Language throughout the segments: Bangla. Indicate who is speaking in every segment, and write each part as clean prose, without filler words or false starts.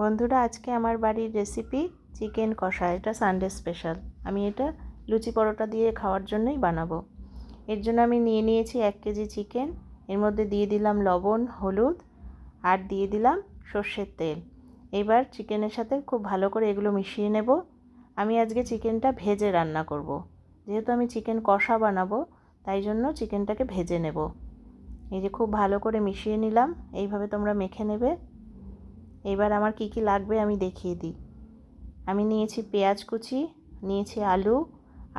Speaker 1: বন্ধুরা, আজকে আমার বাড়ির রেসিপি চিকেন কষা। এটা সানডে স্পেশাল। আমি এটা লুচি পরোটা দিয়ে খাওয়ার জন্যই বানাবো। এর জন্য আমি নিয়ে নিয়েছি 1 কেজি চিকেন। এর মধ্যে দিয়ে দিলাম লবণ, হলুদ আর দিয়ে দিলাম সর্ষের তেল। এবার চিকেনের সাথে খুব ভালো করে এগুলো মিশিয়ে নেব। আমি আজকে চিকেনটা ভেজে রান্না করব। যেহেতু আমি চিকেন কষা বানাবো, তাই জন্য চিকেনটাকে ভেজে নেব। এই যে খুব ভালো করে মিশিয়ে নিলাম। এইভাবে তোমরা মেখে নেবে। এবার আমার কি কি লাগবে আমি দেখিয়ে দিই। আমি নিয়েছি পেঁয়াজ কুচি, নিয়েছি আলু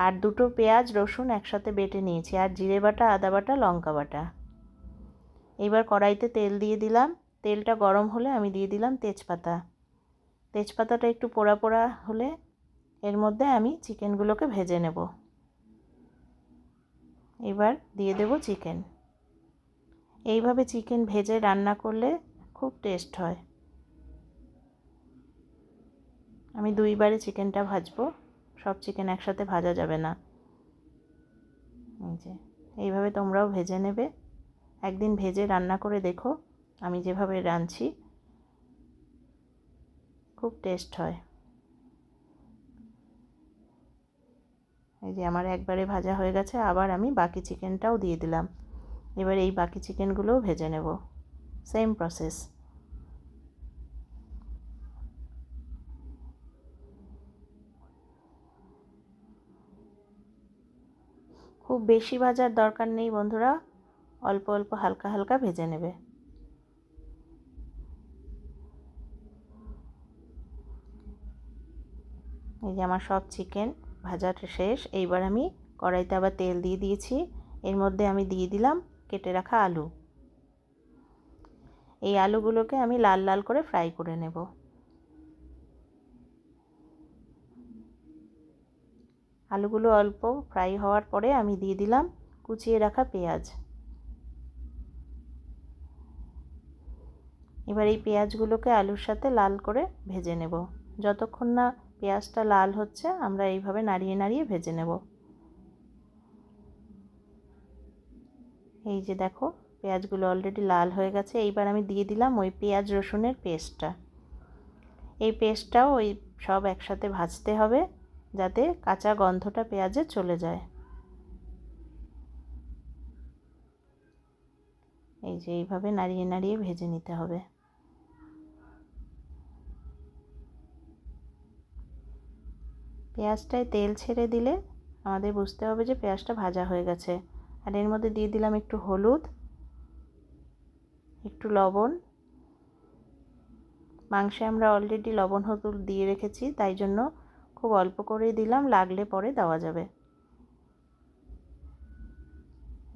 Speaker 1: আর 2টো পেঁয়াজ রসুন একসাথে বেটে নিয়েছি, আর জিরে বাটা, আদা বাটা, লঙ্কা বাটা। এবার কড়াইতে তেল দিয়ে দিলাম। তেলটা গরম হলে আমি দিয়ে দিলাম তেজপাতা। তেজপাতাটা একটু পোড়া পোড়া হলে এর মধ্যে আমি চিকেনগুলোকে ভেজে নেব। এবার দিয়ে দেব চিকেন। এইভাবে চিকেন ভেজে রান্না করলে খুব টেস্ট হয়। আমি 2বারে চিকেনটা ভাজবো, সব চিকেন একসাথে ভাজা যাবে না। এই যে এইভাবে তোমরাও ভেজে নেবে। একদিন ভেজে রান্না করে দেখো, আমি যেভাবে রাঁধছি খুব টেস্ট হয়। এই যে আমার একবারে ভাজা হয়ে গেছে, আবার আমি বাকি চিকেনটাও দিয়ে দিলাম। এবার এই বাকি চিকেনগুলোও ভেজে নেব, সেম প্রসেস। খুব বেশি ভাজার দরকার নেই বন্ধুরা, অল্প অল্প হালকা হালকা ভেজে নেবে। এই যে আমার সব চিকেন ভাজাটা শেষ। এইবার আমি কড়াইতে আবার তেল দিয়ে দিয়েছি। এর মধ্যে আমি দিয়ে দিলাম কেটে রাখা আলু। এই আলুগুলোকে আমি লাল লাল করে ফ্রাই করে নেব। আলুগুলো অল্প ফ্রাই হওয়ার পরে আমি দিয়ে দিলাম কুচিয়ে রাখা পেঁয়াজ। এবার এই পেঁয়াজগুলোকে আলুর সাথে লাল করে ভেজে নেব। যতক্ষণ না পেঁয়াজটা লাল হচ্ছে আমরা এইভাবে নাড়িয়ে নাড়িয়ে ভেজে নেব। এই যে দেখো, পেঁয়াজগুলো অলরেডি লাল হয়ে গেছে। এইবার আমি দিয়ে দিলাম ওই পেঁয়াজ রসুনের পেস্টটা। এই পেস্টটাও ওই সব একসাথে ভাজতে হবে, যাতে কাঁচা গন্ধটা পেঁয়াজের চলে যায়। এই যে এইভাবে নাড়িয়ে নাড়িয়ে ভেজে নিতে হবে। পেঁয়াজটায় তেল ছেড়ে দিলে আমাদের বুঝতে হবে যে পেঁয়াজটা ভাজা হয়ে গেছে। আর এর মধ্যে দিয়ে দিলাম একটু হলুদ, একটু লবণ। মাংসে আমরা অলরেডি লবণ হলুদ দিয়ে রেখেছি, তাই জন্য খুব অল্প করেই দিলাম, লাগলে পরে দেওয়া যাবে।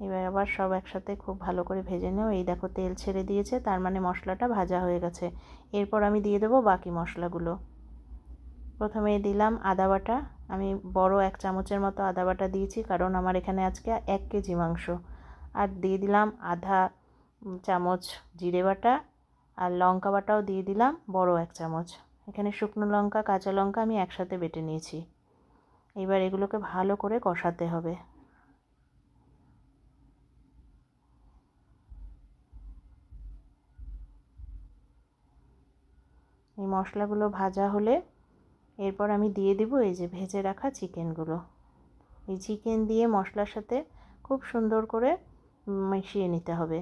Speaker 1: এবার আবার সব একসাথে খুব ভালো করে ভেজে নেব। এই দেখো তেল ছেড়ে দিয়েছে, তার মানে মশলাটা ভাজা হয়ে গেছে। এরপর আমি দিয়ে দেবো বাকি মশলাগুলো। প্রথমে দিলাম আদা বাটা। আমি বড় 1 চামচের মতো আদা বাটা দিয়েছি, কারণ আমার এখানে আজকে 1 কেজি মাংস। আর দিয়ে দিলাম আধা চামচ জিরে বাটা, আর লঙ্কা বাটাও দিয়ে দিলাম বড় 1 চামচ। এখানে শুকনো লঙ্কা, কাঁচা লঙ্কা আমি একসাথে বেটে নিয়েছি। এবার এগুলোকে ভালো করে কষাতে হবে। এই মশলাগুলো ভাজা হলে এরপর আমি দিয়ে দেব এই যে ভেজে রাখা চিকেনগুলো। এই চিকেন দিয়ে মশলার সাথে খুব সুন্দর করে মিশিয়ে নিতে হবে।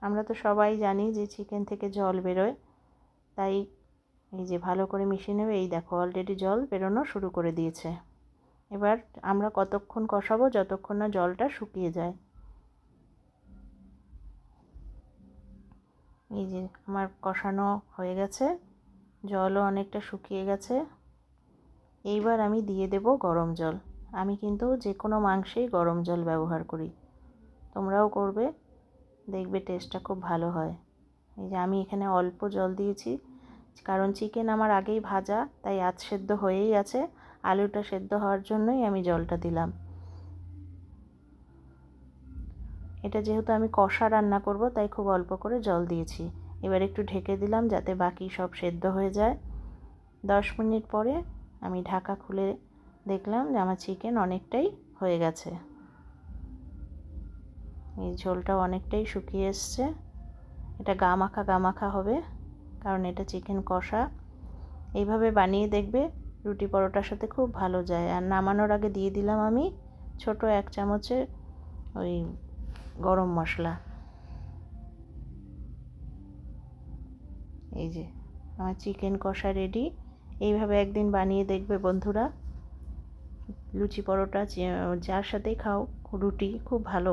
Speaker 1: আমরা তো সবাই জানি যে চিকেন থেকে জল বেরোয়, তাই এই যে ভালো করে মিশিয়ে নেবে। এই দেখো অলরেডি জল বেরোনো শুরু করে দিয়েছে। এবার আমরা কতক্ষণ কষাবো, যতক্ষণ না জলটা শুকিয়ে যায়। এই যে আমার কষানো হয়ে গেছে, জলও অনেকটা শুকিয়ে গেছে। এইবার আমি দিয়ে দেব গরম জল। আমি কিন্তু যে কোনো মাংসেই গরম জল ব্যবহার করি, তোমরাও করবে, দেখবে টেস্টটা খুব ভালো হয়। এই যে আমি এখানে অল্প জল দিয়েছি, কারণ চিকেন আমার আগেই ভাজা, তাই আধ সেদ্ধ হয়েই আছে। আলুটা সেদ্ধ হওয়ার জন্যই আমি জলটা দিলাম। এটা যেহেতু আমি কষা রান্না করব, তাই খুব অল্প করে জল দিয়েছি। এবার একটু ঢেকে দিলাম যাতে বাকি সব সেদ্ধ হয়ে যায়। 10 মিনিট পরে আমি ঢাকা খুলে দেখলাম যে আমার চিকেন অনেকটাই হয়ে গেছে। এই ঝোলটাও অনেকটাই শুকিয়ে এসছে। এটা গা মাখা হবে, কারণ এটা চিকেন কষা। এইভাবে বানিয়ে দেখবে, রুটি পরোটার সাথে খুব ভালো যায়। আর নামানোর আগে দিয়ে দিলাম আমি ছোট 1 চামচের ওই গরম মশলা। এই যে আমার চিকেন কষা রেডি। এইভাবে একদিন বানিয়ে দেখবে বন্ধুরা, লুচি পরোটা যার সাথেই খাও, রুটি খুব ভালো।